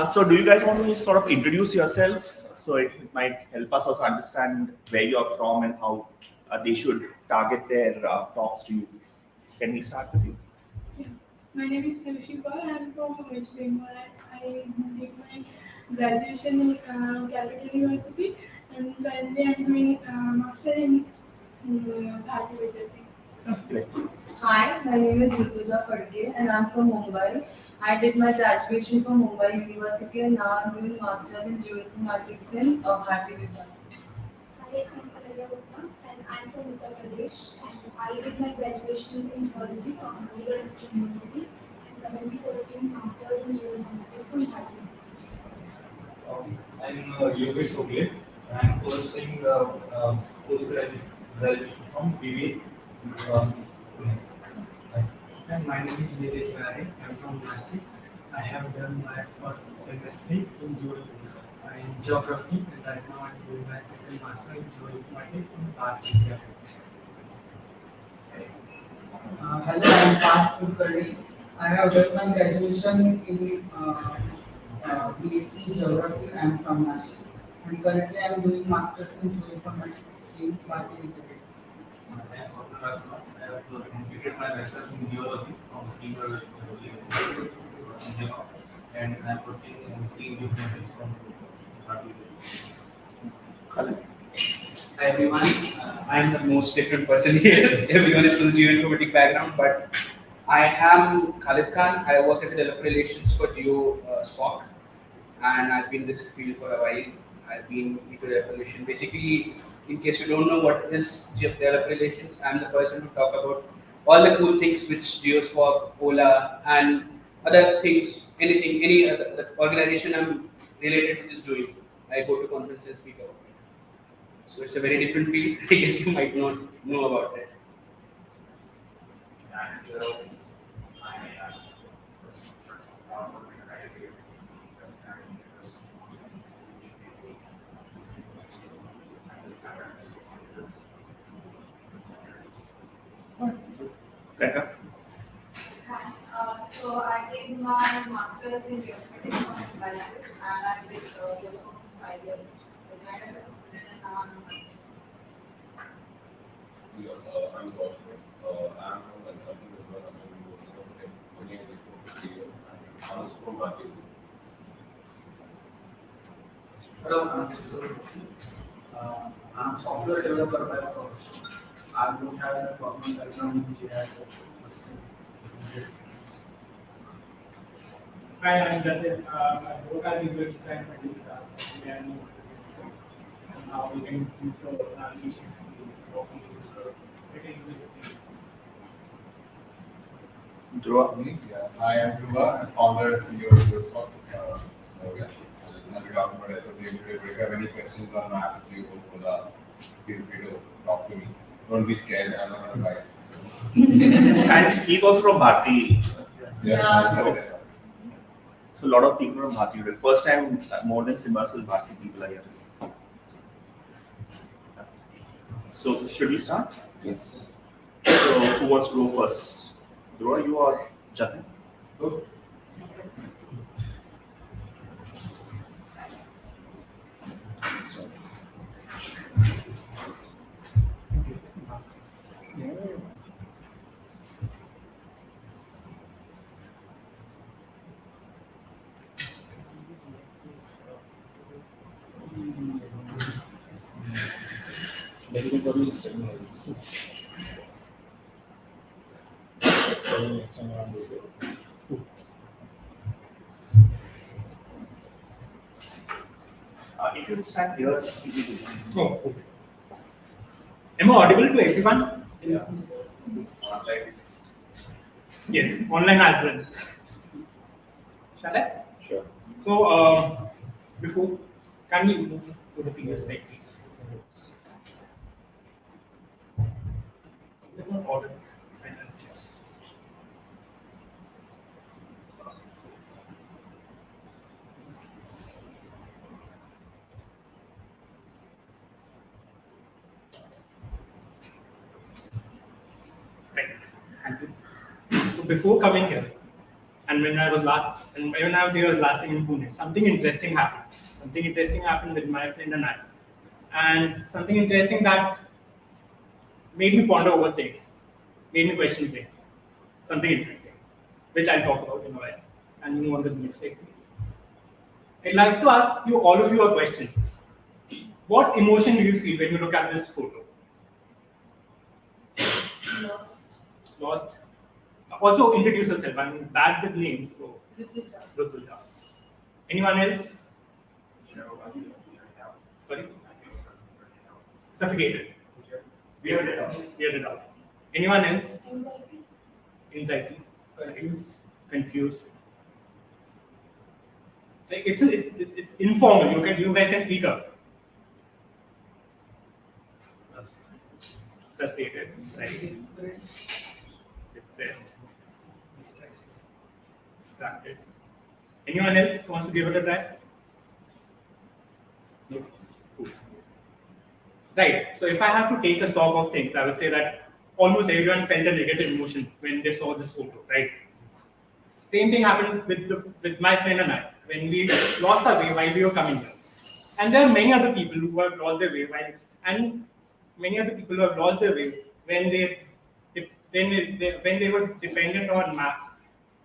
So do you guys want to sort of introduce yourself? So it might help us also understand where you're from and how they should target their talks to you. Can we start with you? Yeah. My name is Shiva. I am from West Bengal. I did my graduation in Calcutta University, and currently I am doing master in Bharati. Great. Hi, my name is Dhruva Rajan and I'm from Mumbai. I did my graduation from Mumbai University and now I'm doing masters in geoinformatics in Bharati Vidyas. Hi, I'm Ananya Gupta and I'm from Uttar Pradesh and I did my graduation in geology from Aligarh District University and currently pursuing masters in geoinformatics from Bharati. I'm Yogesh Ogle. I'm pursuing post-graduation from BBA. Pune. And my name is Nilesh Bhare. I'm from Nashik. I have done my first MSc in geography and right now I'm doing my second master in geoinformatics in Bharati. Hello, I'm Parth Kulkarni. I have done my graduation in BSc Geography. I am from Nashik. And currently I am doing Masters in Geoinformatics in Bharati Vidyas. I am SotM. I have completed my bachelor's in geology from Senior and I am pursuing MSc in geomathematics from Bharati. Hi everyone, I am the most different person here. Everyone is from the geoinformatics background, but I am Khalid Khan. I work as a developer relations for GeoSpock, and I've been in this field for a while. I've been into developer relations. Basically, in case you don't know what is developer relations, I'm the person who talk about all the cool things which GeoSpock, Ola, and other things, anything, any other organization I'm related to is doing. I go to conferences and speak about it. So it's a very different field. I guess you might not know about it. Becca? So I did my master's in geomathematics from analysis and I did geoscope since 5 years. So joined as a consultant and now I'm Joshua. I'm a consultant as well. I'm working on video and I'm also from Bharati. Hello, I'm Sister. I'm a software developer by profession. I don't have a formal background in GIS. Hi, I'm Jatin. I work as a web design for Digitas. And now we can do the navigation skills, walking user, getting Dhruva? Yeah, I am Dhruva, I'm founder and CEO of GeoSpock. So yeah, not to talk about SotM. If you have any questions on maps, Geo, Ola, feel free to talk to me. Don't be scared, I'm not going to bite. And he's also from Bharati. Yes, So, so a lot of people from Bharati. First time more than Simba's Bharati people are here. So should we start? Yes. So who wants to go first? Dhruva, you or Jatin? Go. If you stand here, Oh, okay. Am I audible to everyone? Yeah. Yes, online as well. Shall I? Sure. So, before, can we move to the previous slide, please? Order. Right. Thank you. So before coming here, And when I was here last time in Pune, something interesting happened. Something interesting happened with my friend and I. And something interesting that made me ponder over things, made me question things. Something interesting, which I'll talk about in a while. And move on to the next slide, please. I'd like to ask you, all of you, a question. What emotion do you feel when you look at this photo? Lost. Lost. Also, introduce yourself. I'm bad with names, so. Rutuja. Anyone else? Sorry? Suffocated. Weirded out. Anyone else? Anxiety. Anxiety. Confused. So it's informal. You guys can speak up. Frustrated. Right? Depressed. Distracted. Anyone else who wants to give it a try? No. Cool. Right. So if I have to take a stock of things, I would say that almost everyone felt a negative emotion when they saw this photo, right? Same thing happened with my friend and I when we lost our way while we were coming here. And there are many other people who have lost their way when they were dependent on maps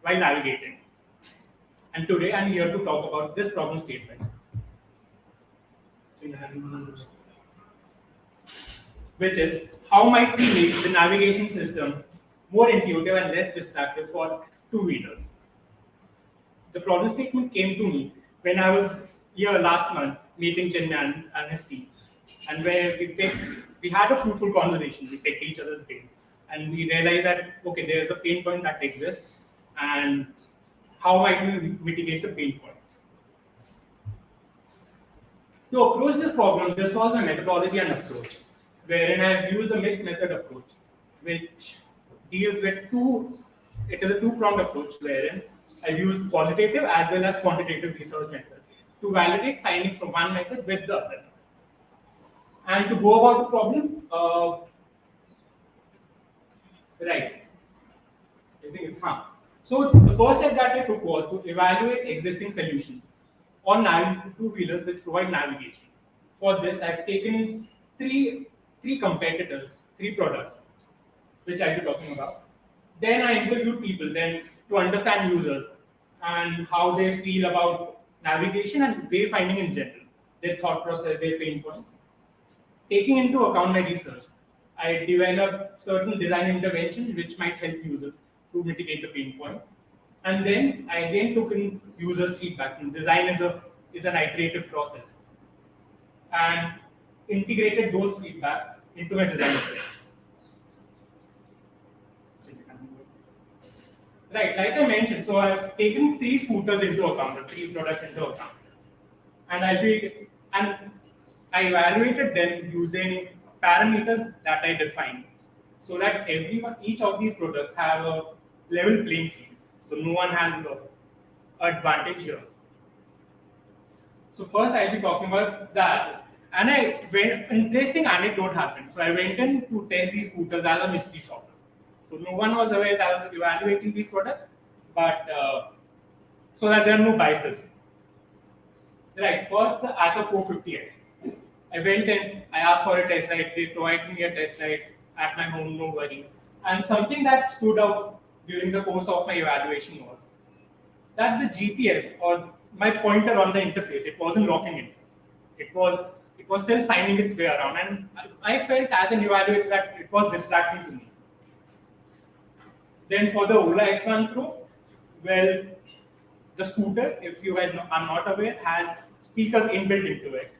while navigating. And today I'm here to talk about this problem statement. Which is, how might we make the navigation system more intuitive and less distractive for two-wheelers? The problem statement came to me when I was here last month meeting Chinmay and his team. And where we had a fruitful conversation, we picked each other's brain. And we realized that, okay, there's a pain point that exists, and how might we mitigate the pain point? To approach this problem, this was my methodology and approach, wherein I have used the mixed method approach, which deals with it is a two-pronged approach, wherein I've used qualitative as well as quantitative research methods to validate findings from one method with the other. And to go about the problem, right, I think it's fun. So the first step that I took was to evaluate existing solutions on two-wheelers which provide navigation. For this, I've taken three competitors, three products, which I'll be talking about. Then I interviewed people then to understand users and how they feel about navigation and wayfinding in general, their thought process, their pain points. Taking into account my research, I developed certain design interventions which might help users to mitigate the pain point. And then I again took in users' feedbacks. And design is an iterative process. And integrated those feedback into my design approach. Right, like I mentioned, so I've taken three scooters into account, or three products into account. And I evaluated them using parameters that I defined, so that each of these products have a level playing field. So no one has an advantage here. So first I'll be talking about that. And interesting anecdote happened. So I went in to test these scooters as a mystery shopper. So no one was aware that I was evaluating these products, but so that there are no biases. Right, for the Ather 450X, I went in, I asked for a test ride, they provided me a test ride at my home, no worries. And something that stood out during the course of my evaluation was that the GPS or my pointer on the interface, it wasn't locking in. It was still finding its way around, and I felt as an evaluator that it was distracting to me. Then for the Ola S1 Pro, well, the scooter, if you guys are not aware, has speakers inbuilt into it.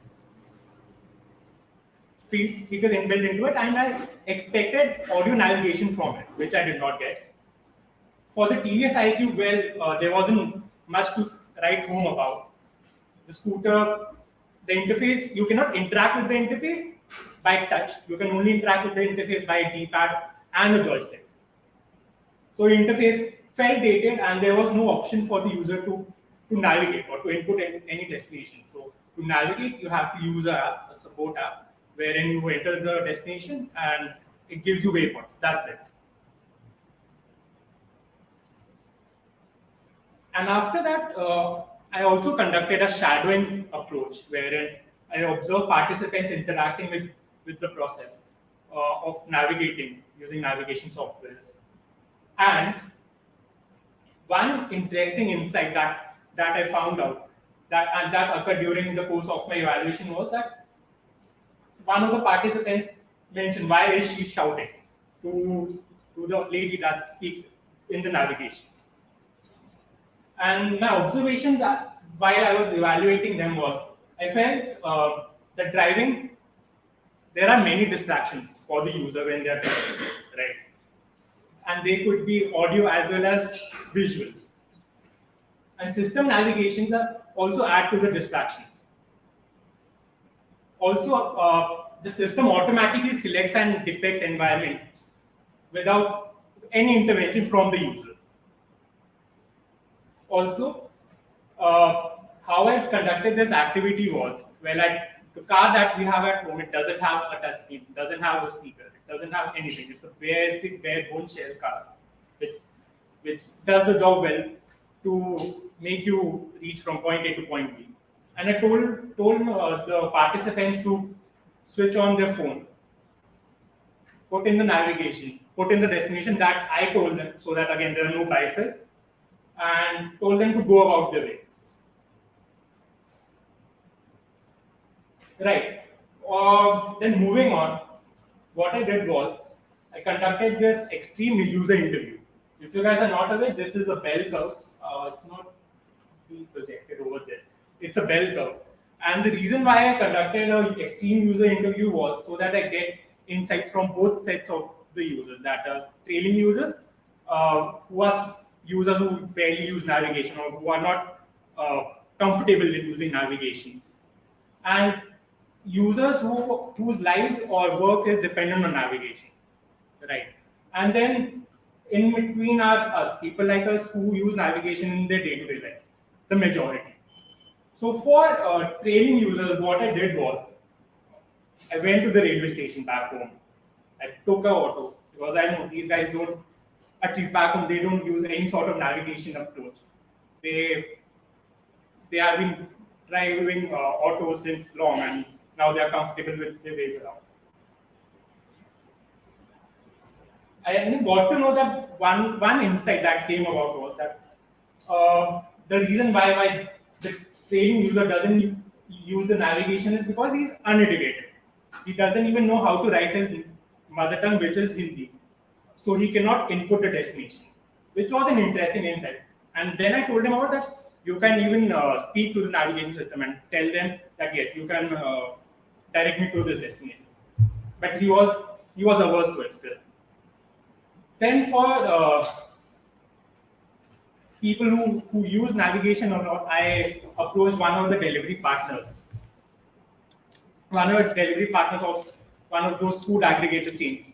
And I expected audio navigation from it, which I did not get. For the TVS iQ, well, there wasn't much to write home about. The scooter, the interface, you cannot interact with the interface by touch. You can only interact with the interface by a D-pad and a joystick. So the interface felt dated, and there was no option for the user to navigate or to input any destination. So to navigate, you have to use a support app, wherein you enter the destination and it gives you waypoints. That's it. And after that, I also conducted a shadowing approach wherein I observed participants interacting with the process of navigating using navigation softwares. And one interesting insight that I found out that occurred during the course of my evaluation was that one of the participants mentioned why is she shouting to the lady that speaks in the navigation. And my observations while I was evaluating them was I felt that driving there are many distractions for the user when they are driving, right? And they could be audio as well as visual. And system navigations are also add to the distractions. Also, the system automatically selects and depicts environments without any intervention from the user. Also, how I conducted this activity was, well, the car that we have at home, it doesn't have a touch screen, it doesn't have a speaker, it doesn't have anything. It's a basic, bare bones shell car, which does the job well to make you reach from point A to point B. And I told the participants to switch on their phone, put in the navigation, put in the destination that I told them, so that again there are no biases, and told them to go about their way. Right. Then moving on, what I did was I conducted this extreme user interview. If you guys are not aware, this is a bell curve. It's not being projected over there. It's a bell curve. And the reason why I conducted an extreme user interview was so that I get insights from both sets of the users, that are trailing users, who are users who barely use navigation or who are not comfortable in using navigation, and users whose lives or work is dependent on navigation, right? And then in between are us, people like us who use navigation in their day-to-day life, the majority. So for training users, what I did was I went to the railway station back home. I took a auto because I know these guys don't, at least back home, they don't use any sort of navigation approach. They have been driving autos since long, and now they are comfortable with their ways around. I got to know that one insight that came about was that the reason why the training user doesn't use the navigation is because he's uneducated. He doesn't even know how to write his mother tongue, which is Hindi. So he cannot input a destination, which was an interesting insight. And then I told him about that you can even speak to the navigation system and tell them that yes, you can direct me to this destination. But he was averse to it still. Then for people who use navigation or not, I approached one of the delivery partners of one of those food aggregator chains.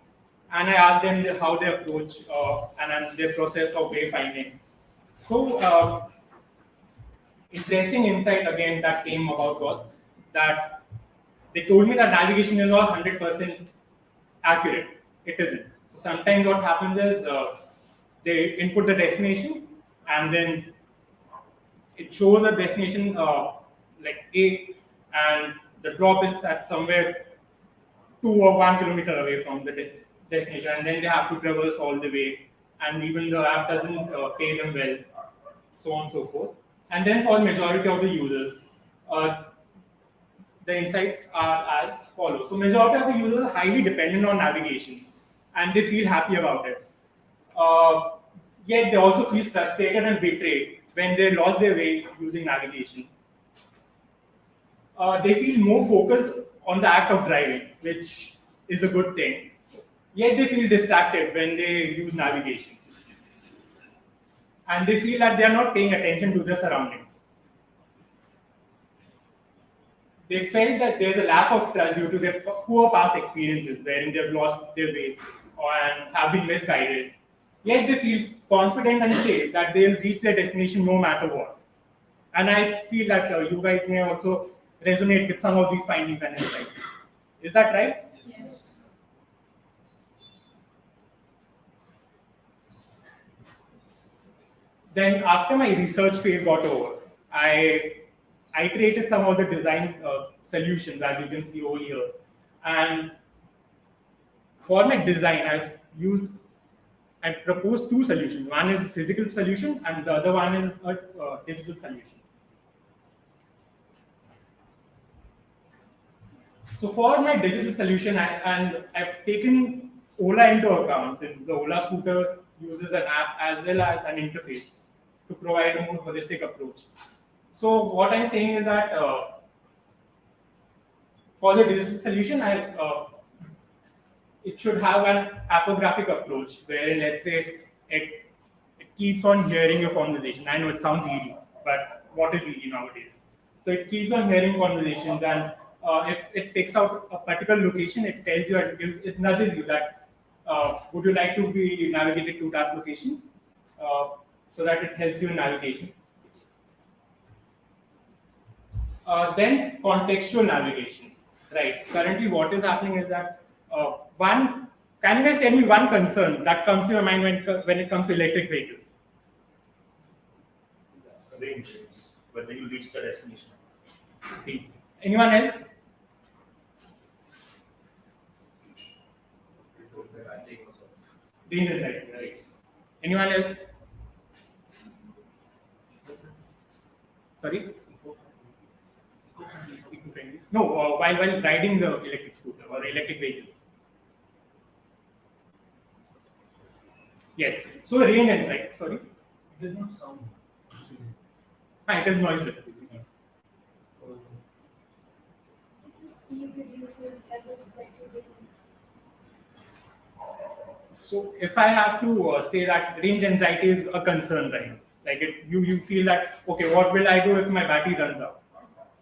And I asked them how they approach and their process of wayfinding. So, interesting insight again that came about was that they told me that navigation is not 100% accurate. It isn't. So sometimes what happens is they input the destination and then it shows a destination like A, and the drop is at somewhere 2 or 1 kilometer away from the destination, and then they have to traverse all the way, and even the app doesn't pay them well, so on and so forth. And then for the majority of the users, the insights are as follows. So majority of the users are highly dependent on navigation, and they feel happy about it. Yet they also feel frustrated and betrayed when they lost their way using navigation. They feel more focused on the act of driving, which is a good thing. Yet they feel distracted when they use navigation. And they feel that they are not paying attention to their surroundings. They felt that there's a lack of trust due to their poor past experiences wherein they've lost their way and have been misguided. Yet they feel confident and safe that they'll reach their destination no matter what. And I feel that you guys may also resonate with some of these findings and insights. Is that right? Yes. then after my research phase got over, I created some of the design solutions, as you can see over here. And for my design, I proposed two solutions. One is physical solution, and the other one is a digital solution. So for my digital solution, I've taken Ola into account, since the Ola scooter uses an app as well as an interface to provide a more holistic approach. So what I'm saying is that for the digital solution, it should have an appographic approach where, let's say, it keeps on hearing your conversation. I know it sounds eerie, but what is eerie nowadays? So it keeps on hearing conversations, and if it picks out a particular location, it tells you, it nudges you that would you like to be navigated to that location, so that it helps you in navigation. Then contextual navigation, right? Currently, what is happening is that can you guys tell me one concern that comes to your mind when it comes to electric vehicles? Range, whether you reach the destination. Okay. Anyone else? Range anxiety, right? Anyone else? Sorry? Eco-friendly? No, while riding the electric scooter or electric vehicle. Yes. So range anxiety. Sorry. It does not sound. It is noiseless. It's a speed reduces as expected range. So if I have to say that range anxiety is a concern, right? Like you feel that, okay, what will I do if my battery runs out?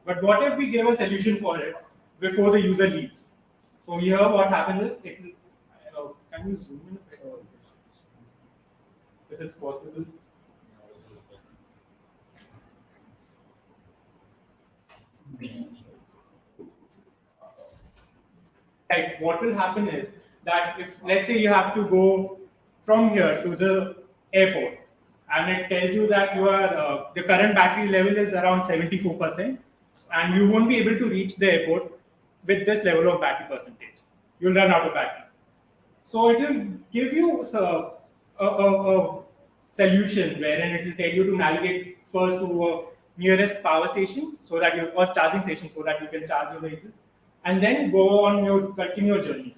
But what if we give a solution for it before the user leaves? So here what happens is, can you zoom in a bit, if it's possible? Right, what will happen is that if, let's say, you have to go from here to the airport, and it tells you that you are the current battery level is around 74%, and you won't be able to reach the airport with this level of battery percentage. You'll run out of battery. So it will give you a solution wherein it will tell you to navigate first to a nearest power station, so that or charging station, so that you can charge your vehicle, and then continue your journey.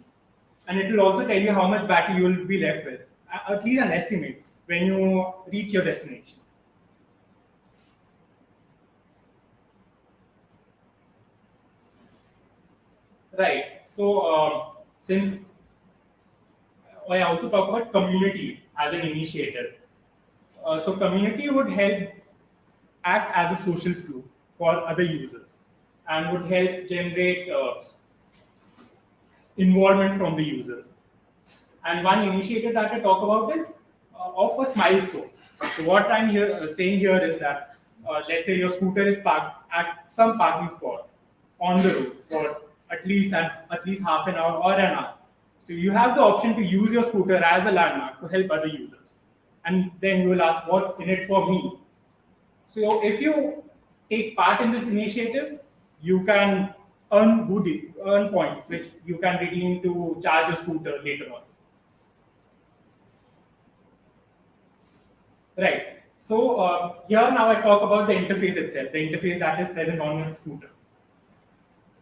And it will also tell you how much battery you will be left with, at least an estimate when you reach your destination. Right. So since I also talk about community as an initiator, so community would help act as a social proof for other users and would help generate involvement from the users. And one initiative that I talk about is of a milestone. So what I'm saying here is that let's say your scooter is parked at some parking spot on the road for at least half an hour or an hour. So you have the option to use your scooter as a landmark to help other users. And then you will ask, what's in it for me? So if you take part in this initiative, you can earn points which you can redeem to charge a scooter later on. Right. So here now I talk about the interface itself, the interface that is present on your scooter.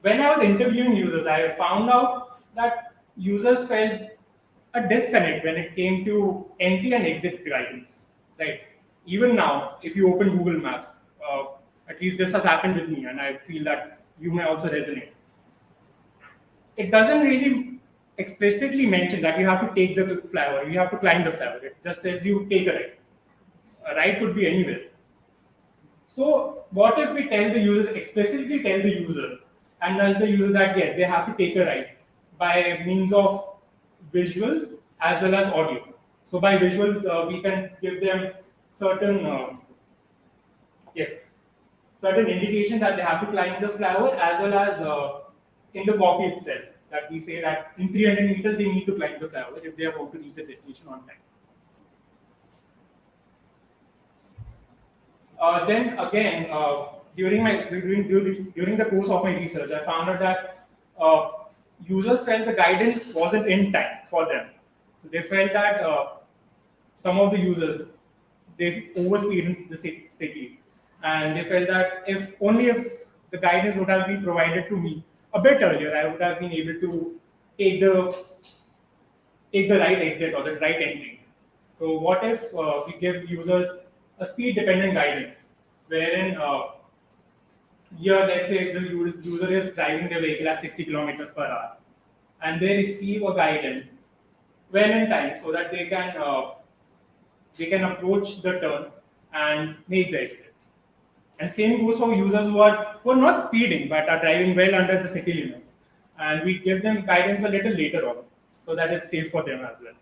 When I was interviewing users, I found out that users felt a disconnect when it came to entry and exit guidance. Right. Even now, if you open Google Maps, at least this has happened with me, and I feel that you may also resonate. It doesn't really explicitly mention that you have to take the flyover, you have to climb the flyover. It just tells you take a ride. A ride could be anywhere. So what if we explicitly tell the user and nudge the user that yes, they have to take a ride by means of visuals as well as audio. So by visuals, we can give them certain indications that they have to climb the flyover, as well as in the copy itself that we say that in 300 meters they need to climb the flyover if they are about to reach the destination on time. Then again, during the course of my research, I found out that users felt the guidance wasn't in time for them. So they felt that some of the users they overspeed in the city, and they felt that if the guidance would have been provided to me a bit earlier, I would have been able to take the take the right exit or the right entry. So what if we give users a speed dependent guidance, wherein here let's say the user is driving their vehicle at 60 kilometers per hour, and they receive a guidance well in time so that they can approach the turn and make the exit. And same goes for users who are not speeding but are driving well under the city limits. And we give them guidance a little later on so that it's safe for them as well.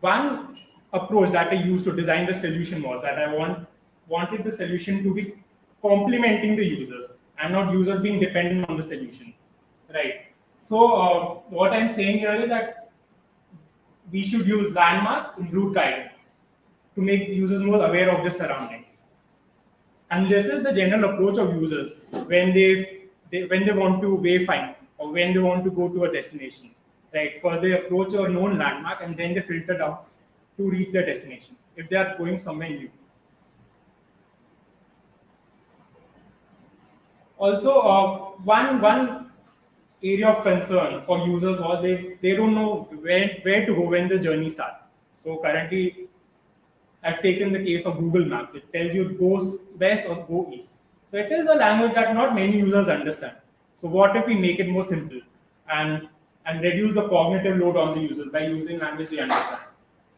One approach that I used to design the solution was that I wanted the solution to be complementing the user and not users being dependent on the solution. Right. So what I'm saying here is that we should use landmarks in route guidance to make the users more aware of their surroundings. And this is the general approach of users when when they want to wayfind or when they want to go to a destination. Right. First they approach a known landmark and then they filter down to reach their destination if they are going somewhere new. Also, one area of concern for users was they don't know where to go when the journey starts. So currently, I've taken the case of Google Maps. It tells you go west or go east. So it is a language that not many users understand. So what if we make it more simple and reduce the cognitive load on the user by using language they understand?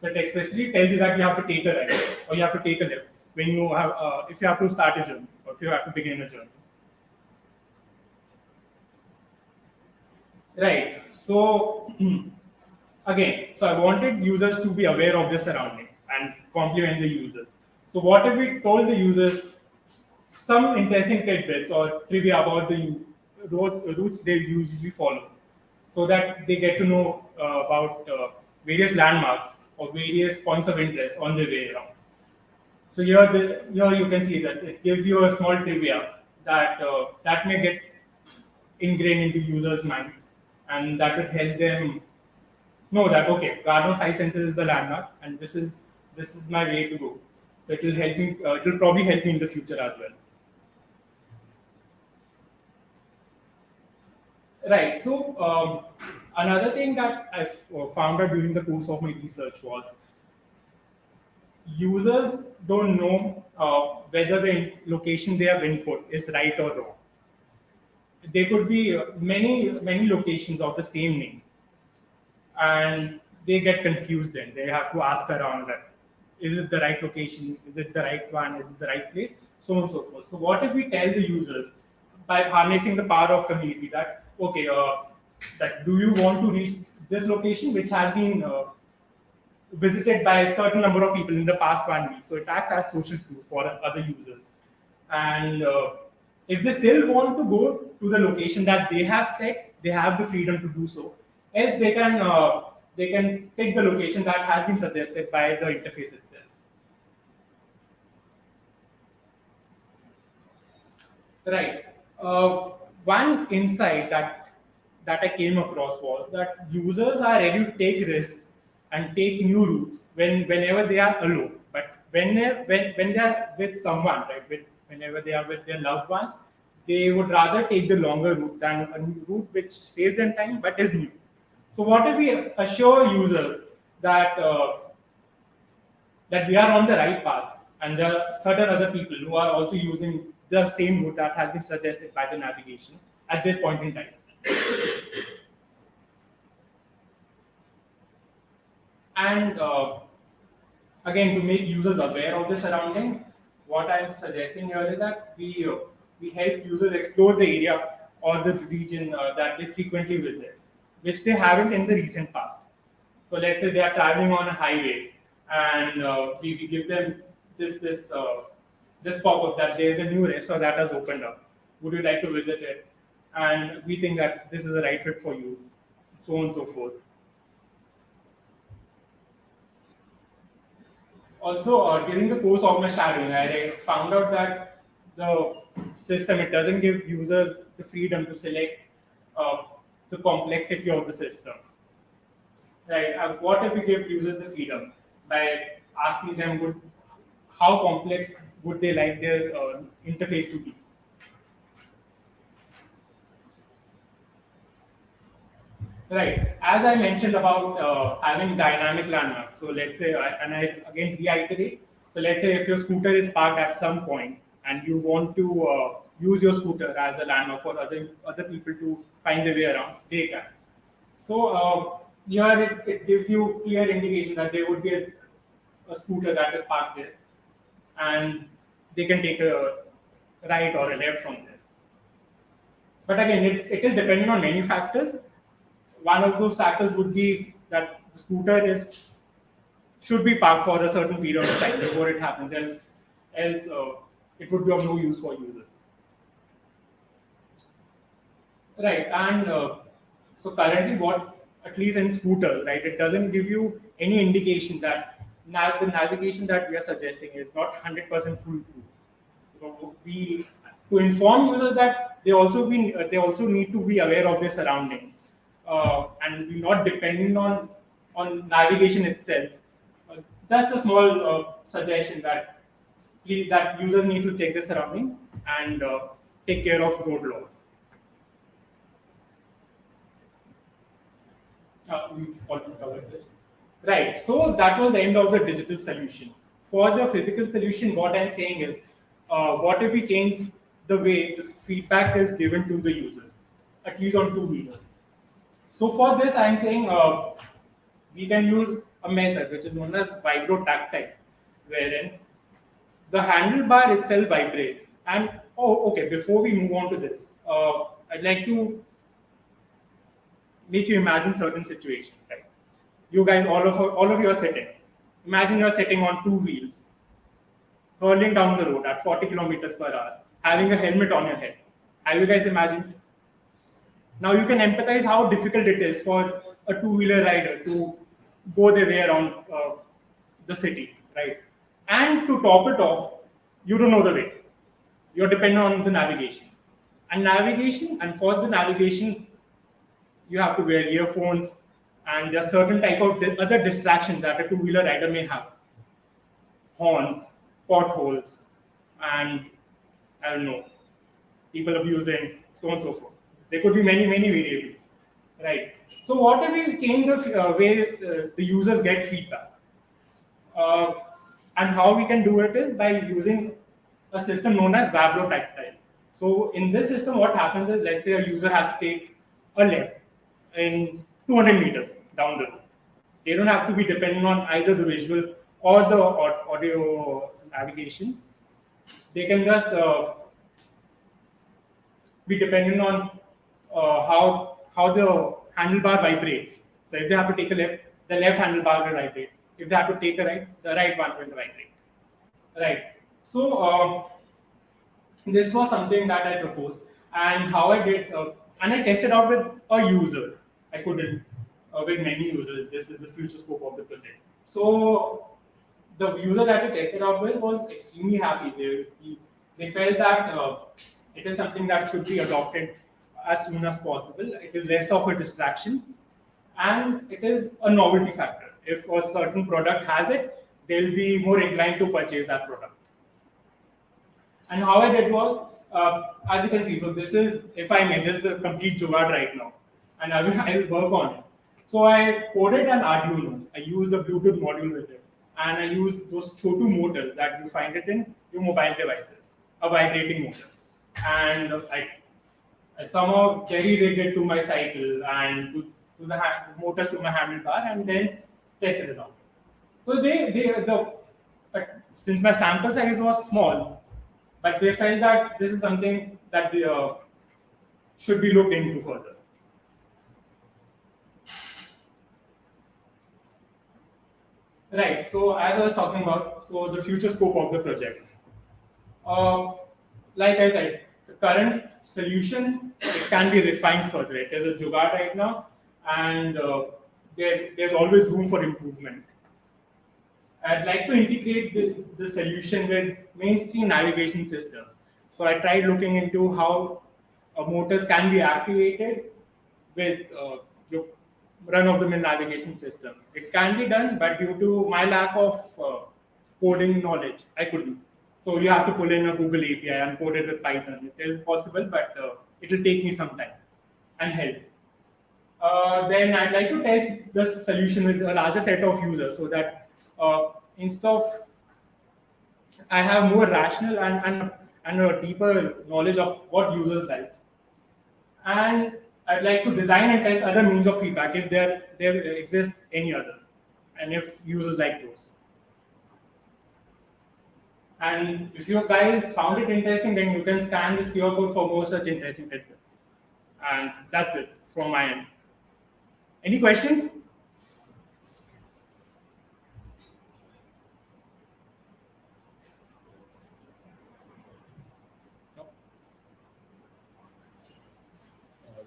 So it expressly tells you that you have to take a right or you have to take a left when you have if you have to start a journey or if you have to begin a journey. Right. So again, so I wanted users to be aware of their surroundings and complement the user. So what if we told the users some interesting tidbits or trivia about the routes they usually follow, so that they get to know about various landmarks or various points of interest on their way around. So here you can see that it gives you a small trivia that may get ingrained into users' minds, and that would help them know that okay, Garden of Five Senses is the landmark, and this is my way to go. So it will help me. It will probably help me in the future as well. Right. So another thing that I found out during the course of my research was users don't know whether the location they have input is right or wrong. There could be many locations of the same name, and they get confused. Then they have to ask around that is it the right location, is it the right one, is it the right place, so on and so forth. So what if we tell the users by harnessing the power of community that okay, that do you want to reach this location which has been visited by a certain number of people in the past 1 week? So it acts as social proof for other users. And if they still want to go to the location that they have set, they have the freedom to do so. Else they can pick the location that has been suggested by the interface itself. Right. One insight that I came across was that users are ready to take risks and take new routes whenever they are alone. But when they are with someone, right, whenever they are with their loved ones, they would rather take the longer route than a route which saves them time but is new. So what if we assure users that that we are on the right path and there are certain other people who are also using the same route that has been suggested by the navigation at this point in time? And again, to make users aware of the surroundings, what I'm suggesting here is that we help users explore the area or the region that they frequently visit, which they haven't in the recent past. So let's say they are traveling on a highway, and we give them this pop-up that there is a new restaurant that has opened up. Would you like to visit it? And we think that this is the right fit for you, so on and so forth. Also, during the course of my shadowing, I found out that the system, it doesn't give users the freedom to select the complexity of the system. Right? What if we give users the freedom by asking them how complex would they like their interface to be? Right. As I mentioned about having dynamic landmarks. So let's say, and I again reiterate. So let's say if your scooter is parked at some point and you want to use your scooter as a landmark for other people to find their way around, they can. So here it gives you clear indication that there would be a scooter that is parked there, and they can take a right or a left from there. But again, it is dependent on many factors. One of those factors would be that the scooter should be parked for a certain period of time before it happens, else it would be of no use for users. Right, and so currently at least in scooters, right, it doesn't give you any indication that the navigation that we are suggesting is not 100% foolproof. So to inform users that they also need to be aware of their surroundings and be not dependent on navigation itself. Just a small suggestion that users need to check their surroundings and take care of road laws. We've already covered this. Right, so that was the end of the digital solution. For the physical solution, what I'm saying is, what if we change the way the feedback is given to the user, at least on two-wheelers? So for this, I'm saying we can use a method which is known as vibrotactile, wherein the handlebar itself vibrates. And okay, before we move on to this, I'd like to make you imagine certain situations. Right? You guys, all of you are sitting. Imagine you're sitting on two wheels, hurling down the road at 40 kilometers per hour, having a helmet on your head. Have you guys imagined? Now you can empathize how difficult it is for a two-wheeler rider to go their way around the city, right? And to top it off, you don't know the way. You're dependent on the navigation. And for the navigation, you have to wear earphones, and there are certain type of other distractions that a two-wheeler rider may have. Horns, potholes, and I don't know, people abusing, so on and so forth. There could be many variables, right? So what if we change the way the users get feedback? And how we can do it is by using a system known as vibrotactile. So in this system, what happens is, let's say a user has to take a left in 200 meters down the road. They don't have to be dependent on either the visual or the audio navigation. They can just be dependent on how the handlebar vibrates. So if they have to take a left, the left handlebar will vibrate. If they have to take a right, the right one will vibrate. Right. So this was something that I proposed, and how I did, and I tested out with a user. I couldn't with many users. This is the future scope of the project. So the user that I tested out with was extremely happy. They felt that it is something that should be adopted as soon as possible. It is less of a distraction, and it is a novelty factor. If a certain product has it, they'll be more inclined to purchase that product. And how I did was, as you can see, so this is, if I may, this is a complete jugaad right now, and I will work on it. So I coded an Arduino. I used a Bluetooth module with it, and I used those Chotu motors that you find it in your mobile devices, a vibrating motor. And I somehow jerry-rigged it to my cycle and to the motors to my handlebar, and then tested it out. So since my sample size was small, but they felt that this is something that should be looked into further. Right. So as I was talking about, so the future scope of the project. Like I said, the current solution, it can be refined further. It is a jugaad right now, and there's always room for improvement. I'd like to integrate the solution with mainstream navigation system. So I tried looking into how motors can be activated with your run-of-the-mill navigation systems. It can be done, but due to my lack of coding knowledge, I couldn't. So you have to pull in a Google API and code it with Python. It is possible, but it will take me some time and help. Then I'd like to test the solution with a larger set of users so that instead of I have more rational and a deeper knowledge of what users like. And I'd like to design and test other means of feedback if there exist any other, and if users like those. And if you guys found it interesting, then you can scan this QR code for more such interesting tidbits. And that's it from my end. Any questions?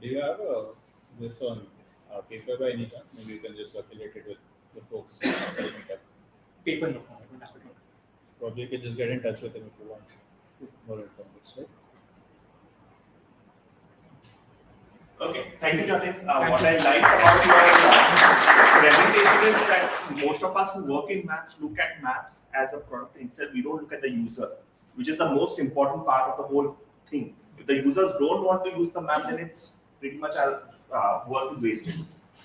Do you have this on paper by any chance? Maybe you can just circulate it with the folks after the meetup. Paper, no. I don't have it. Probably you can just get in touch with him if you want more information, right? Okay, thank you, Jatin. What I like about your presentation is that most of us who work in maps look at maps as a product itself. We don't look at the user, which is the most important part of the whole thing. If the users don't want to use the map, then it's pretty much our work is wasted.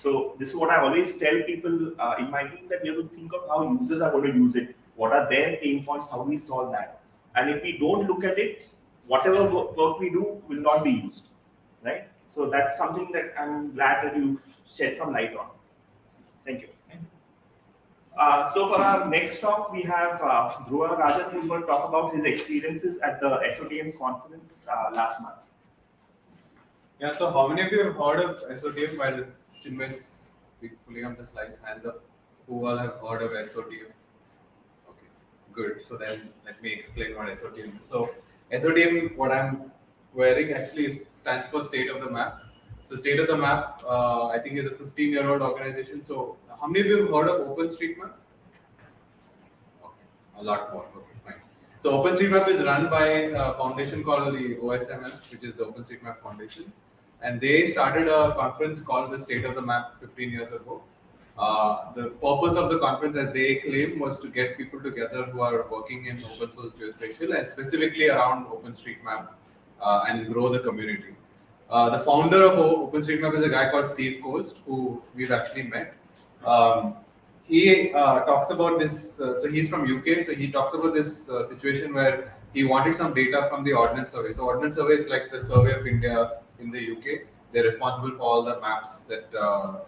So this is what I always tell people in my team, that we have to think of how users are going to use it. What are their pain points? How do we solve that? And if we don't look at it, whatever work we do will not be used, right? So that's something that I'm glad that you shed some light on. Thank you. So for our next talk, we have Dhruva Rajan, who's going to talk about his experiences at the SotM conference last month. Yeah, so how many of you have heard of SotM while Chinmay's pulling up the slides? Hands up. Who all have heard of SotM? Okay, good. So then let me explain what SotM is. So SotM, what I'm wearing actually stands for State of the Map. So State of the Map, I think is a 15-year-old organization. So how many of you have heard of OpenStreetMap? Okay, a lot more. Okay, fine. So OpenStreetMap is run by a foundation called the OSMF, which is the OpenStreetMap Foundation. And they started a conference called the State of the Map 15 years ago. The purpose of the conference, as they claim, was to get people together who are working in open source geospatial and specifically around OpenStreetMap and grow the community. The founder of OpenStreetMap is a guy called Steve Coast, who we've actually met. He talks about this, so he's from UK, so he talks about this situation where he wanted some data from the Ordnance Survey. So Ordnance Survey is like the Survey of India in the UK. They're responsible for all the maps that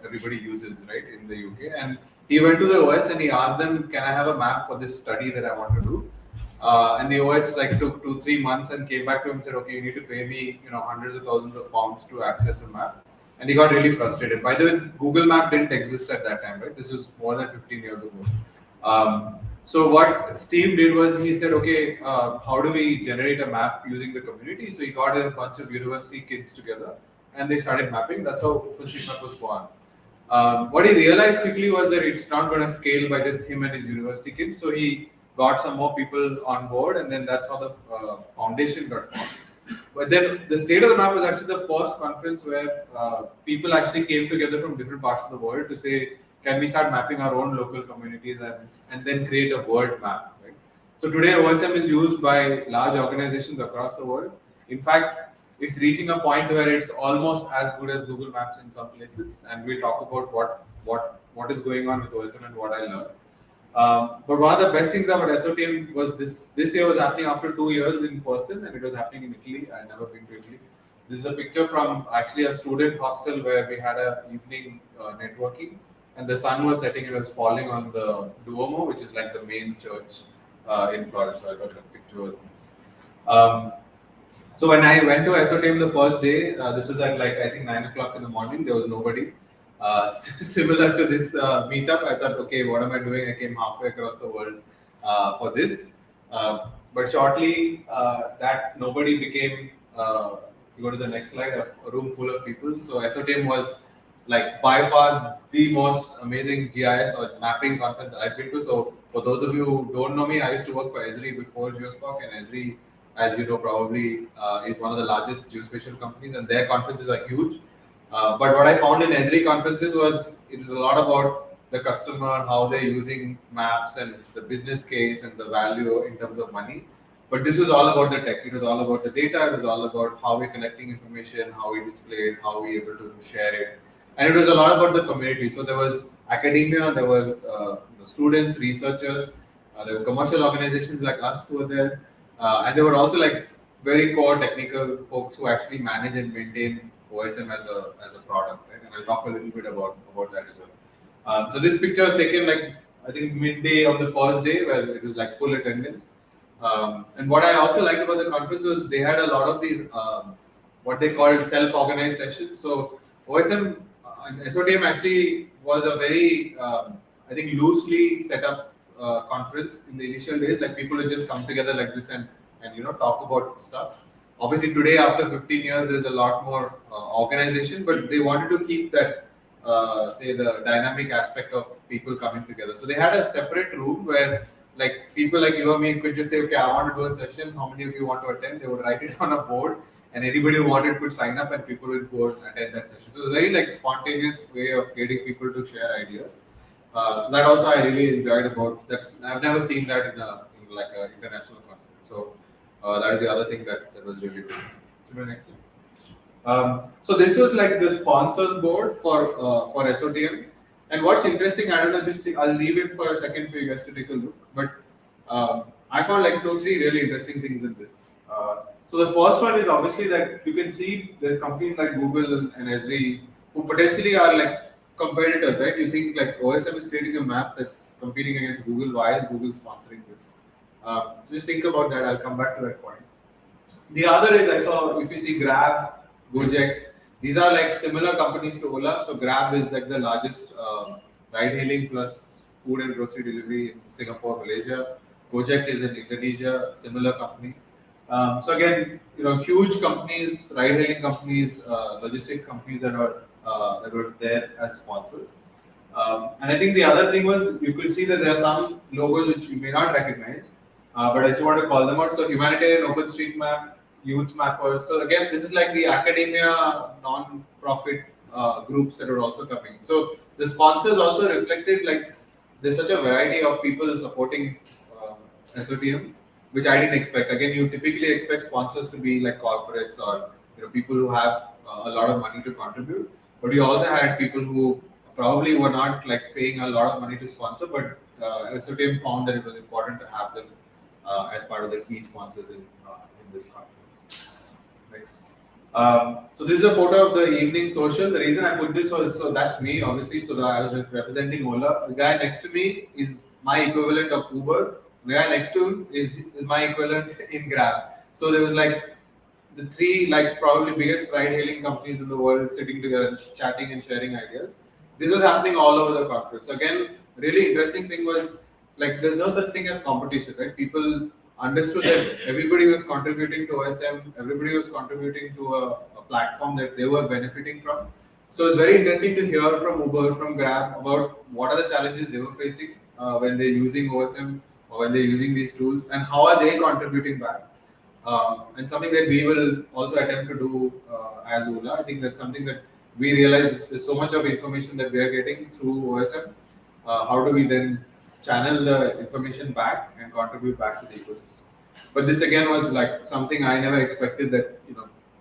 everybody uses, right, in the UK. And he went to the OS and he asked them, can I have a map for this study that I want to do? And the OS like took 2-3 months and came back to him and said, okay, you need to pay me, hundreds of thousands of pounds to access a map. And he got really frustrated. By the way, Google Map didn't exist at that time, right? This was more than 15 years ago. So what Steve did was he said, okay, how do we generate a map using the community? So he got a bunch of university kids together and they started mapping. That's how OpenStreetMap was born. What he realized quickly was that it's not going to scale by just him and his university kids. So he got some more people on board, and then that's how the foundation got formed. But then the State of the Map was actually the first conference where people actually came together from different parts of the world to say, can we start mapping our own local communities and then create a world map, right? So today OSM is used by large organizations across the world. In fact, it's reaching a point where it's almost as good as Google Maps in some places, and we'll talk about what is going on with OSM and what I learned. But one of the best things about SotM was this year was happening after 2 years in person, and it was happening in Italy. I'd never been to Italy. This is a picture from actually a student hostel where we had an evening networking, and the sun was setting and it was falling on the Duomo, which is like the main church in Florence. So I thought the picture was nice. So when I went to SotM the first day, this was at like I think 9 o'clock in the morning. There was nobody. Similar to this meetup, I thought, okay, what am I doing? I came halfway across the world for this. But shortly, that nobody became, if you go to the next slide, a room full of people. So SotM was like by far the most amazing GIS or mapping conference I've been to. So for those of you who don't know me, I used to work for Esri before Geospoc, and Esri, as you know, probably is one of the largest geospatial companies, and their conferences are huge. But what I found in Esri conferences was it is a lot about the customer, how they're using maps, and the business case and the value in terms of money. But this was all about the tech. It was all about the data. It was all about how we're collecting information, how we display it, how we able to share it, and it was a lot about the community. So there was academia, there was students, researchers, there were commercial organizations like us who were there, and there were also like very core technical folks who actually manage and maintain OSM as a product, right? And I'll talk a little bit about that as well. So this picture was taken like I think midday of the first day where it was like full attendance. And what I also liked about the conference was they had a lot of these what they called self-organized sessions. So OSM and SotM actually was a very I think loosely set up conference in the initial days. Like people would just come together like this and talk about stuff. Obviously today after 15 years there's a lot more organization, but they wanted to keep that say the dynamic aspect of people coming together. So they had a separate room where like people like you or me could just say, okay, I want to do a session. How many of you want to attend? They would write it on a board, and anybody who wanted could sign up, and people would go and attend that session. So it's a very like spontaneous way of getting people to share ideas. So that also I really enjoyed about that. I've never seen that in like an international conference. So that is the other thing that was really good. So next one. So this was like the sponsors board for SotM. And what's interesting, I don't know, just I'll leave it for a second for you guys to take a look. But I found like 2-3 really interesting things in this. So the first one is obviously that you can see there's companies like Google and Esri who potentially are like competitors, right? You think like OSM is creating a map that's competing against Google. Why is Google sponsoring this? So just think about that. I'll come back to that point. The other is I saw if you see Grab, Gojek. These are like similar companies to Ola. So Grab is like the largest ride-hailing plus food and grocery delivery in Singapore, Malaysia. Gojek is in Indonesia, similar company. So again, huge companies, ride-hailing companies, logistics companies that were there as sponsors. And I think the other thing was you could see that there are some logos which you may not recognize, but I just want to call them out. So Humanitarian OpenStreetMap, Youth Mappers. So again, this is like the academia, non-profit groups that are also coming. So the sponsors also reflected like there's such a variety of people supporting SotM, which I didn't expect. Again, you typically expect sponsors to be like corporates or people who have a lot of money to contribute. But you also had people who probably were not like paying a lot of money to sponsor, but SotM found that it was important to have them as part of the key sponsors in this conference. Next. So this is a photo of the evening social. The reason I put this was, so that's me obviously. So I was representing Ola. The guy next to me is my equivalent of Uber. The guy next to him is my equivalent in Grab. So there was like the 3 like probably biggest ride-hailing companies in the world sitting together, chatting and sharing ideas. This was happening all over the conference. Again, really interesting thing was like there's no such thing as competition, right? People understood that everybody was contributing to OSM, everybody was contributing to a platform that they were benefiting from. So it's very interesting to hear from Uber, from Grab about what are the challenges they were facing when they're using OSM or when they're using these tools and how are they contributing back. And something that we will also attempt to do as Ola. I think that's something that we realize there's so much of information that we are getting through OSM. How do we then channel the information back and contribute back to the ecosystem? But this again was like something I never expected that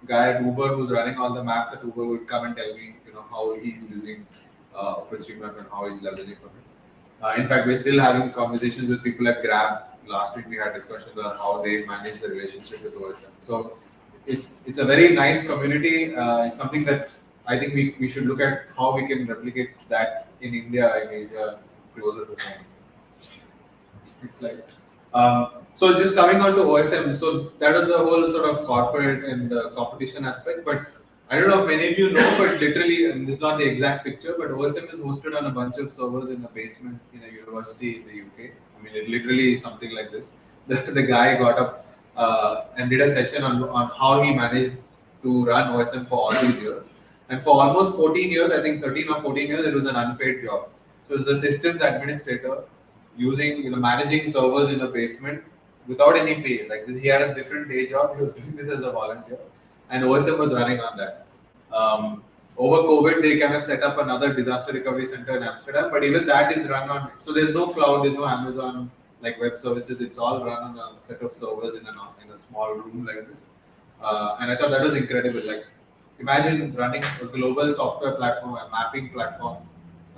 guy at Uber who's running all the maps at Uber would come and tell me how he's using OpenStreetMap and how he's leveraging from it. In fact, we're still having conversations with people at Grab. Last week we had discussions on how they manage the relationship with OSM. So it's a very nice community. It's something that I think we should look at how we can replicate that in India, in Asia, closer to home. It's like so just coming on to OSM. So that was the whole sort of corporate and competition aspect. But I don't know if many of you know, but literally, and this is not the exact picture, but OSM is hosted on a bunch of servers in a basement in a university in the UK. I mean, it literally is something like this. The guy got up and did a session on how he managed to run OSM for all these years. And for almost 14 years, I think 13 or 14 years, it was an unpaid job. So it was a systems administrator using, managing servers in a basement without any pay. Like this, he had a different day job. He was doing this as a volunteer, and OSM was running on that. Over COVID, they kind of set up another disaster recovery center in Amsterdam, but even that is run on. So there's no cloud, there's no Amazon like web services. It's all run on a set of servers in a small room like this. And I thought that was incredible. Like, imagine running a global software platform, a mapping platform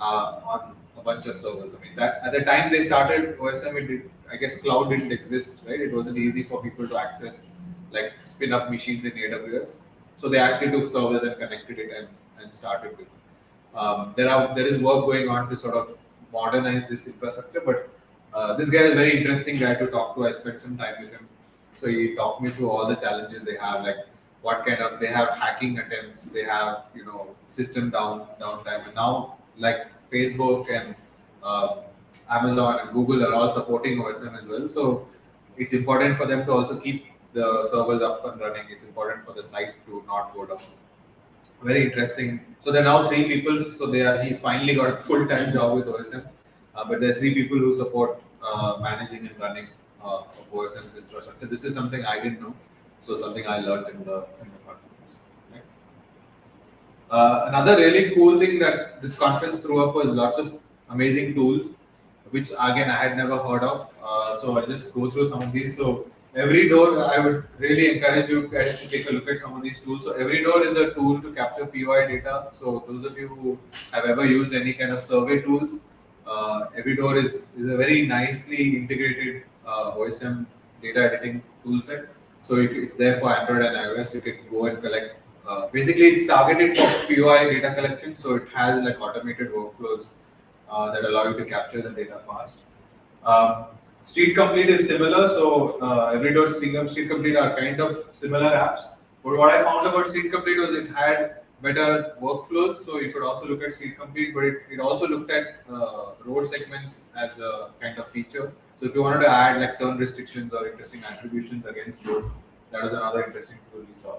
on a bunch of servers. I mean, that at the time they started OSM, I guess cloud didn't exist, right? It wasn't easy for people to access, like spin up machines in AWS. So they actually took servers and connected it and started this. There is work going on to sort of modernize this infrastructure, but this guy is a very interesting guy to talk to. I spent some time with him. So he talked me through all the challenges they have, like what kind of, they have hacking attempts, they have, system downtime, and now like Facebook and Amazon and Google are all supporting OSM as well. So it's important for them to also keep the servers up and running. It's important for the site to not go down. Very interesting. So there are now 3 people. So he's finally got a full-time job with OSM. But there are 3 people who support managing and running of OSM's infrastructure. This is something I didn't know. So something I learned in the conference. Next. Another really cool thing that this conference threw up was lots of amazing tools, which again I had never heard of. So I'll just go through some of these. So every door, I would really encourage you guys to take a look at some of these tools. So every door is a tool to capture POI data. So those of you who have ever used any kind of survey tools, every door is a very nicely integrated OSM data editing toolset. So it's there for Android and iOS. You can go and collect. Basically, it's targeted for POI data collection. So it has like automated workflows that allow you to capture the data fast. Street Complete is similar. So Everydoor, Street Complete are kind of similar apps. But what I found about Street Complete was it had better workflows. So you could also look at Street Complete, but it also looked at road segments as a kind of feature. So if you wanted to add like turn restrictions or interesting attributions against road, that was another interesting tool we saw.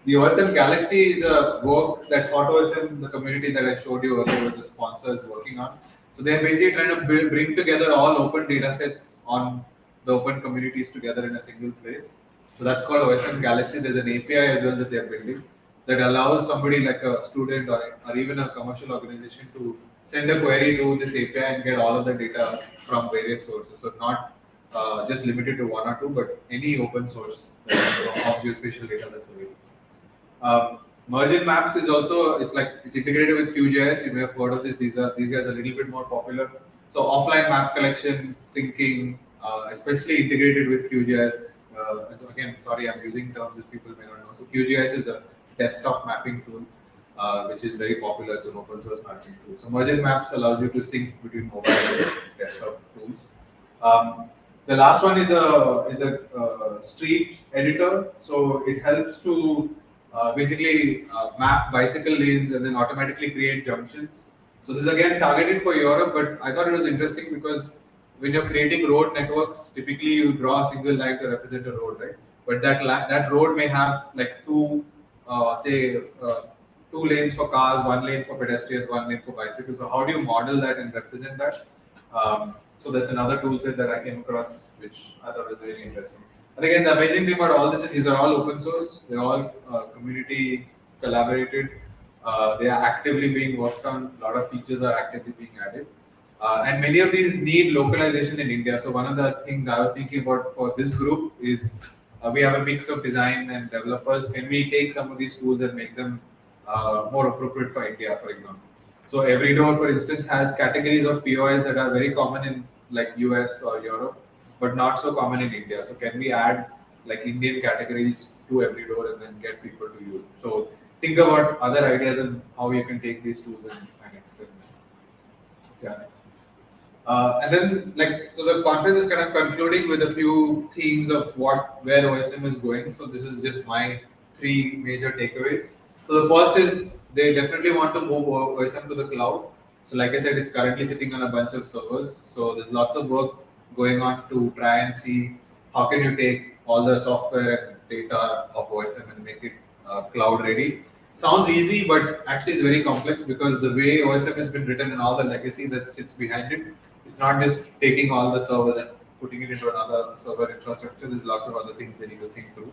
The OSM Galaxy is a work that AutoSM, the community that I showed you earlier, was a sponsor, is working on. So they're basically trying to bring together all open data sets on the open communities together in a single place. So that's called OSM Galaxy. There's an API as well that they're building that allows somebody like a student or even a commercial organization to send a query to this API and get all of the data from various sources. So not just limited to 1 or 2, but any open source of geospatial data that's available. Mergent Maps is also, it's integrated with QGIS. You may have heard of this. These guys are a little bit more popular. So offline map collection, syncing, especially integrated with QGIS. Again, sorry, I'm using terms that people may not know. So QGIS is a desktop mapping tool, which is very popular. It's an open source mapping tool. So Mergent Maps allows you to sync between mobile and desktop tools. The last one is a street editor. So it helps to basically map bicycle lanes and then automatically create junctions. So this is again targeted for Europe, but I thought it was interesting because when you're creating road networks, typically you draw a single line to represent a road, right? But that road may have like two lanes for cars, 1 lane for pedestrians, 1 lane for bicycles. So how do you model that and represent that? So that's another tool set that I came across, which I thought was very interesting. And again, the amazing thing about all this is these are all open source. They're all community collaborated. They are actively being worked on. A lot of features are actively being added. And many of these need localization in India. So one of the things I was thinking about for this group is we have a mix of design and developers. Can we take some of these tools and make them more appropriate for India, for example? So Everydoor, for instance, has categories of POIs that are very common in like US or Europe, but not so common in India. So can we add like Indian categories to Everydoor and then get people to use? So think about other ideas and how you can take these tools and extend them. Yeah. And then so the conference is kind of concluding with a few themes of where OSM is going. So this is just my 3 major takeaways. So the first is they definitely want to move OSM to the cloud. So like I said, it's currently sitting on a bunch of servers. So there's lots of work going on to try and see how can you take all the software and data of OSM and make it cloud ready. sounds easy, but actually it's very complex because the way OSM has been written and all the legacy that sits behind it, it's not just taking all the servers and putting it into another server infrastructure. There's lots of other things they need to think through.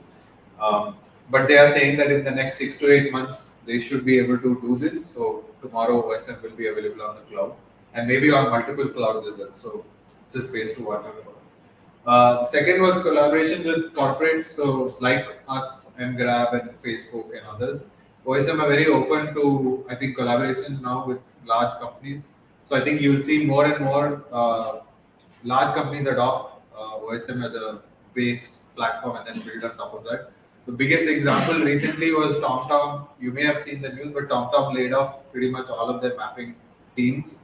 But they are saying that in the next 6 to 8 months, they should be able to do this. So tomorrow OSM will be available on the cloud and maybe on multiple clouds as well. So it's a space to watch out for. Second was collaborations with corporates, so like us and Grab and Facebook and others. OSM are very open to, I think, collaborations now with large companies. So I think you'll see more and more large companies adopt OSM as a base platform and then build on top of that. The biggest example recently was TomTom. You may have seen the news, but TomTom laid off pretty much all of their mapping teams.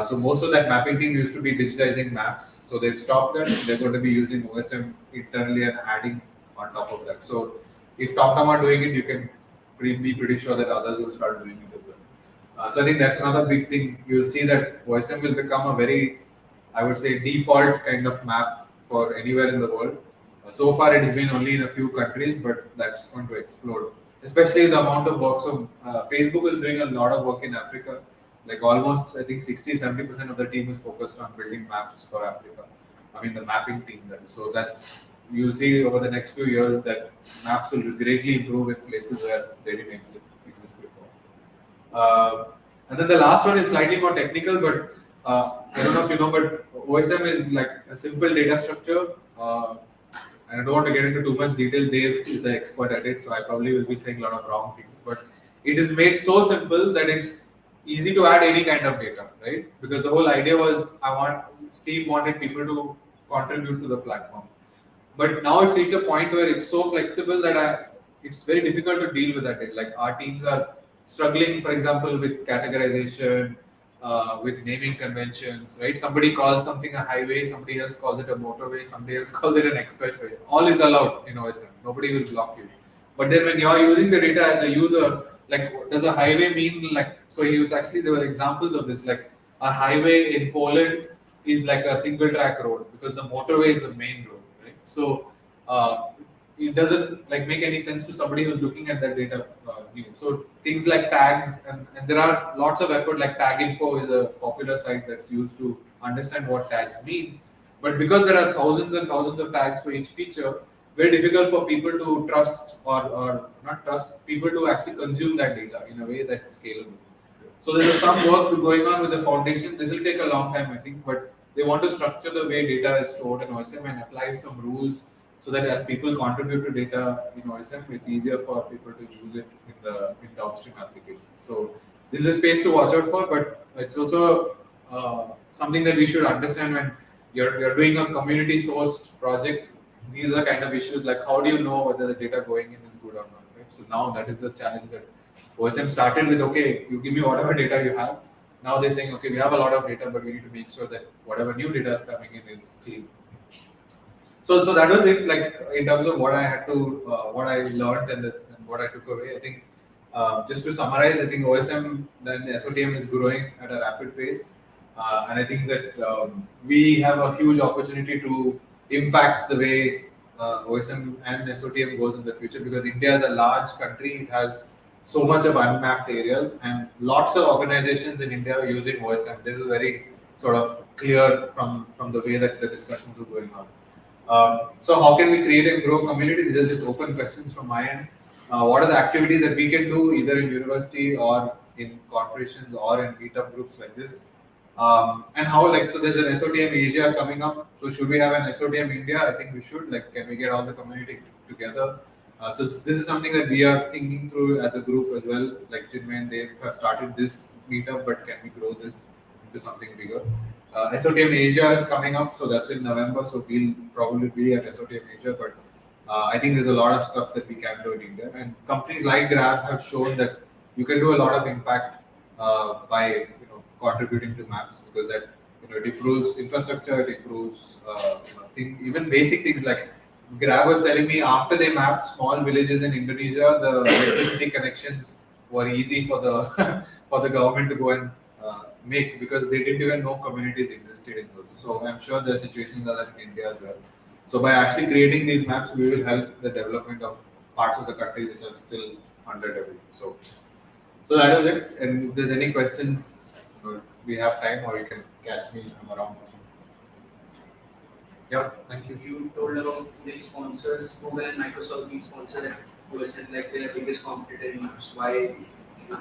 So most of that mapping team used to be digitizing maps. So they've stopped that. They're going to be using OSM internally and adding on top of that. So if TomTom are doing it, you can be pretty sure that others will start doing it as well. So I think that's another big thing. You'll see that OSM will become a very, I would say, default kind of map for anywhere in the world. So far, it has been only in a few countries, but that's going to explode. Especially the amount of work. So Facebook is doing a lot of work in Africa. Like almost, I think 60-70% of the team is focused on building maps for Africa. I mean, the mapping team. So that's, you'll see over the next few years that maps will greatly improve in places where they didn't exist before. And then the last one is slightly more technical, but I don't know if you know, but OSM is like a simple data structure. And I don't want to get into too much detail. Dave is the expert at it, so I probably will be saying a lot of wrong things. But it is made so simple that it's easy to add any kind of data, right? Because the whole idea was Steve wanted people to contribute to the platform. But now it's reached a point where it's so flexible that it's very difficult to deal with that data. Like our teams are struggling, for example, with categorization, with naming conventions, right? Somebody calls something a highway, somebody else calls it a motorway, somebody else calls it an expressway. All is allowed in OSM. Nobody will block you. But then when you're using the data as a user, like does a highway mean like, so there were examples of this, like a highway in Poland is like a single track road because the motorway is the main road, right? So it doesn't like make any sense to somebody who's looking at that data new. So things like tags and there are lots of effort, like Tag Info is a popular site that's used to understand what tags mean. But because there are thousands and thousands of tags for each feature, very difficult for people to trust or not trust people to actually consume that data in a way that's scalable. So there's some work going on with the foundation. This will take a long time, I think, but they want to structure the way data is stored in OSM and apply some rules so that as people contribute to data in OSM, it's easier for people to use it in downstream applications. So this is a space to watch out for, but it's also something that we should understand when you're doing a community sourced project. These are kind of issues like how do you know whether the data going in is good or not, right? So now that is the challenge that OSM started with, okay, you give me whatever data you have. Now they're saying, okay, we have a lot of data, but we need to make sure that whatever new data is coming in is clean. So that was it, like in terms of what I had to, what I learned and what I took away. I think just to summarize, I think OSM, then SotM is growing at a rapid pace. And I think that we have a huge opportunity to impact the way OSM and SotM goes in the future because India is a large country. It has so much of unmapped areas and lots of organizations in India are using OSM. This is very sort of clear from the way that the discussions are going on. So how can we create and grow community? These are just open questions from my end. What are the activities that we can do either in university or in corporations or in meetup groups like this? And how, like, so there's an SotM Asia coming up. So should we have an SotM India? I think we should. Like, can we get all the community together? So this is something that we are thinking through as a group as well. Like Chinmay and Dave have started this meetup, but can we grow this into something bigger? SotM Asia is coming up, so that's in November. So we'll probably be at SotM Asia, but I think there's a lot of stuff that we can do in India. And companies like Grab have shown that you can do a lot of impact by contributing to maps because that it improves infrastructure, it improves even basic things like Grab was telling me after they mapped small villages in Indonesia, the electricity connections were easy for the for the government to go and make because they didn't even know communities existed in those. So I'm sure the situations are that in India as well. So by actually creating these maps, we will help the development of parts of the country which are still 100 every. So that was it. And if there's any questions, we have time, or you can catch me if I'm around. Yeah, thank you. You told about the sponsors, Google and Microsoft being sponsored at OSN, like their biggest competitor in maps. Why did you do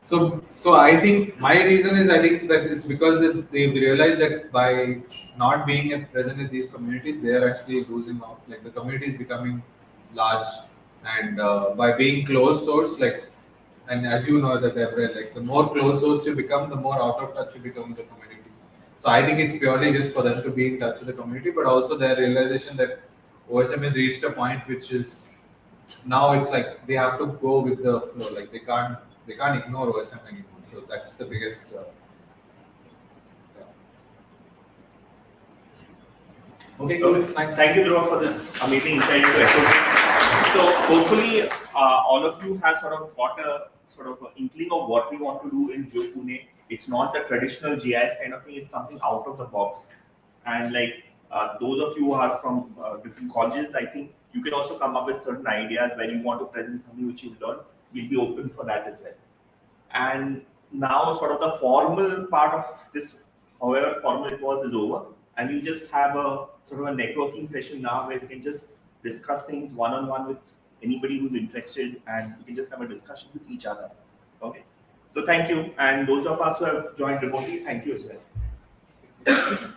that? So I think my reason is, I think that it's because they've realized that by not being present in these communities, they are actually losing out. Like the community is becoming large, and by being closed source, like, and as you know as a developer, like the more closed source you become, the more out of touch you become with the community. So I think it's purely just for them to be in touch with the community, but also their realization that OSM has reached a point which is now it's like they have to go with the flow. Like they can't ignore OSM anymore. So that's the biggest. Okay, good. Thank you, Dhruva, for this amazing insight into SotM. So hopefully, all of you have sort of got a sort of inkling of what we want to do in GeoPune. It's not the traditional GIS kind of thing. It's something out of the box. And like those of you who are from different colleges, I think you can also come up with certain ideas where you want to present something which you've learned. We'll be open for that as well. And now, sort of the formal part of this, however formal it was, is over. And we'll just have a sort of a networking session now where we can just discuss things one-on-one with anybody who's interested, and we can just have a discussion with each other. Okay. So thank you. And those of us who have joined remotely, thank you as well.